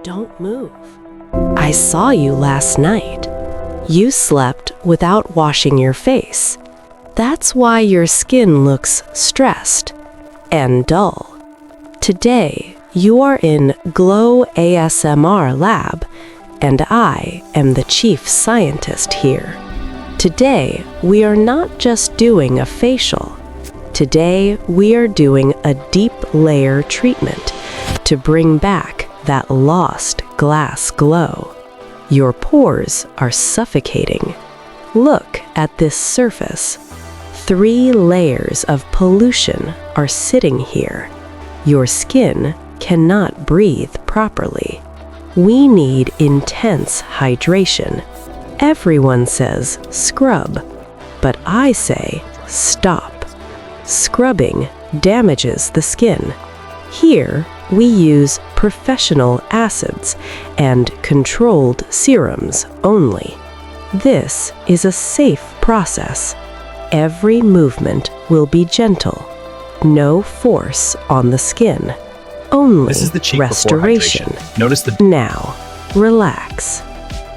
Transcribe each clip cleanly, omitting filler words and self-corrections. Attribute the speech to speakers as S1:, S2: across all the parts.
S1: Don't move. I saw you last night. You slept without washing your face. That's why your skin looks stressed and dull. Today, you are in Glow ASMR Lab, and I am the chief scientist here. Today, we are not just doing a facial. Today, we are doing a deep layer treatment to bring back that lost glass glow. Your pores are suffocating. Look at this surface. 3 layers of pollution are sitting here. Your skin cannot breathe properly. We need intense hydration. Everyone says scrub, but I say stop. Scrubbing damages the skin. Here, we use professional acids and controlled serums only. This is a safe process. Every movement will be gentle. No force on the skin. Only
S2: This is the cheek
S1: restoration.
S2: before hydration. Notice the
S1: Now, relax.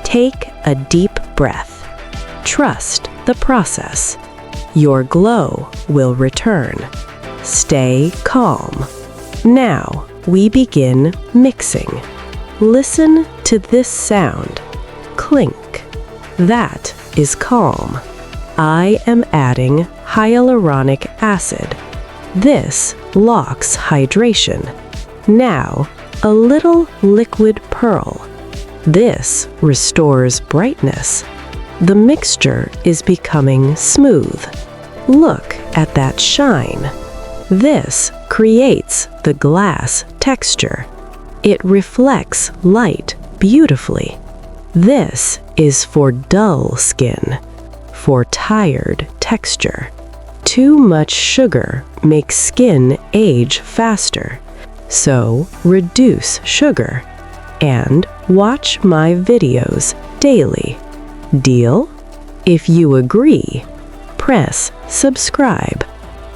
S1: Take a deep breath. Trust the process. Your glow will return. Stay calm. Now, we begin mixing. Listen to this sound. Clink. That is calm. I am adding hyaluronic acid. This locks hydration. Now, a little liquid pearl. This restores brightness. The mixture is becoming smooth. Look at that shine. This creates the glass texture. It reflects light beautifully. This is for dull skin, for tired texture. Too much sugar makes skin age faster. So reduce sugar and watch my videos daily. Deal? If you agree, press subscribe.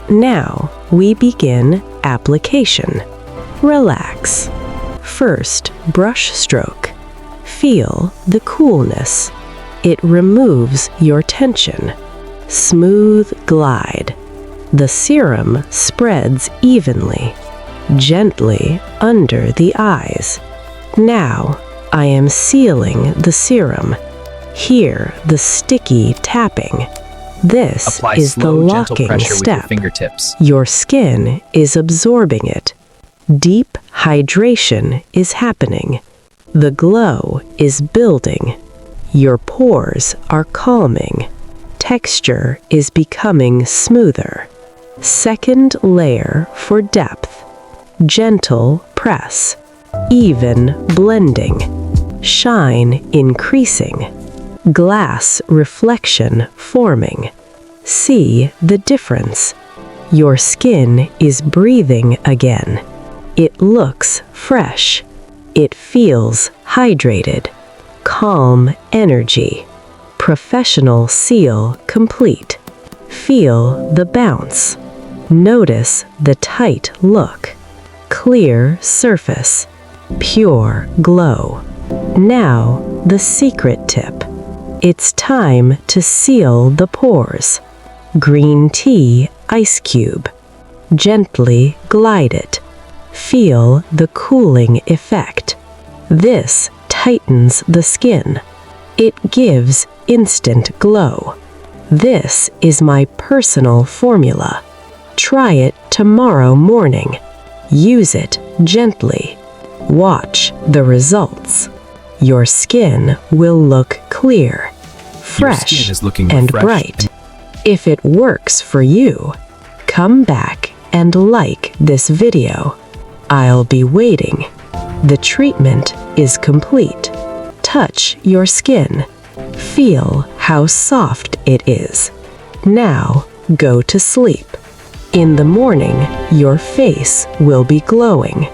S1: Now we begin application. Relax. First, brush stroke. Feel the coolness. It removes your tension. Smooth glide. The serum spreads evenly, gently under the eyes. Now I am sealing the serum. Hear the sticky tapping. This
S2: apply
S1: is the
S2: slow, gentle
S1: locking
S2: pressure with your
S1: step.
S2: fingertips.
S1: Your skin is absorbing it. Deep hydration is happening. The glow is building. Your pores are calming. Texture is becoming smoother. Second layer for depth. Gentle press. Even blending. Shine increasing. Glass reflection forming. See the difference. Your skin is breathing again. It looks fresh. It feels hydrated. Calm energy. Professional seal complete. Feel the bounce. Notice the tight look. Clear surface. Pure glow. Now, the secret tip. It's time to seal the pores. Green tea ice cube. Gently glide it. Feel the cooling effect. This tightens the skin. It gives instant glow. This is my personal formula. Try it tomorrow morning. Use it gently. Watch the results. Your skin will look clear,
S2: Your
S1: fresh,
S2: skin is looking
S1: and
S2: refreshed
S1: bright. If it works for you, come back and like this video. I'll be waiting. The treatment is complete. Touch your skin. Feel how soft it is. Now go to sleep. In the morning, your face will be glowing.